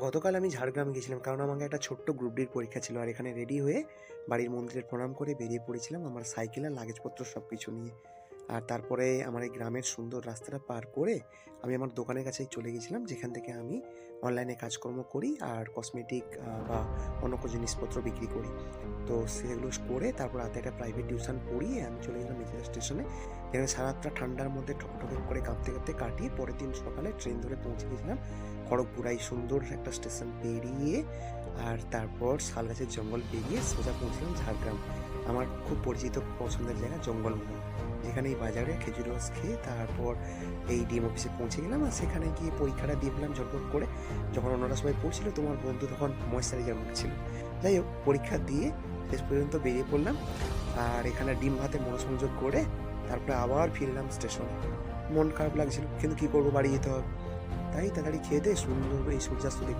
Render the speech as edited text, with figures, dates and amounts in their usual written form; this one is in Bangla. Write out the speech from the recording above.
গতকাল আমি ঝাড়গ্রাম গেছিলাম, কারণ আমাকে একটা ছোট্ট গ্রুপ ডির পরীক্ষা ছিল। আর এখানে রেডি হয়ে বাড়ির মন্দিরে প্রণাম করে বেরিয়ে পড়েছিলাম আমার সাইকেল আর লাগেজপত্র সব কিছু নিয়ে। আর তারপরে আমার এই গ্রামের সুন্দর রাস্তাটা পার করে আমি আমার দোকানের কাছেই চলে গেছিলাম, যেখান থেকে আমি অনলাইনে কাজকর্ম করি আর কসমেটিক বা অন্য কোনো জিনিসপত্র বিক্রি করি। তো সেগুলো করে তারপর রাতে একটা প্রাইভেট টিউশন পড়িয়ে আমি চলে গেলাম মেচেদা স্টেশনে, যেখানে সারা রাতটা ঠান্ডার মধ্যে ঠকঠকে করে কাঁপতে কাঁপতে কাটিয়ে পরের দিন সকালে ট্রেন ধরে পৌঁছে গেছিলাম খড়গপুর। এই সুন্দর একটা স্টেশন পেরিয়ে আর তারপর শালগাছের জঙ্গল পেরিয়ে সোজা পৌঁছলাম ঝাড়গ্রাম, আমার খুব পরিচিত পছন্দের জায়গা জঙ্গলমহল, যেখানে এই বাজারে খেজুর রস খেয়ে তারপর এই ডিএম অফিসে পৌঁছে গেলাম। আর সেখানে গিয়ে পরীক্ষাটা দিয়ে পেলাম ঝটপট করে। যখন অন্যরা সবাই পড়ছিল তোমার বন্ধু তখন ময়েশ্চারাইজার মাখছিল। যাই হোক, পরীক্ষা দিয়ে শেষ পর্যন্ত বেরিয়ে পড়লাম। আর এখানে ডিম ভাতে মনোসংযোগ করে তারপরে আবার ফিরলাম স্টেশনে। মন খারাপ লাগছিল, কিন্তু কী করবো, বাড়ি যেতে হবে। তাই তাড়াতাড়ি খেয়ে দিয়ে সুন্দর এই সূর্যাস্ত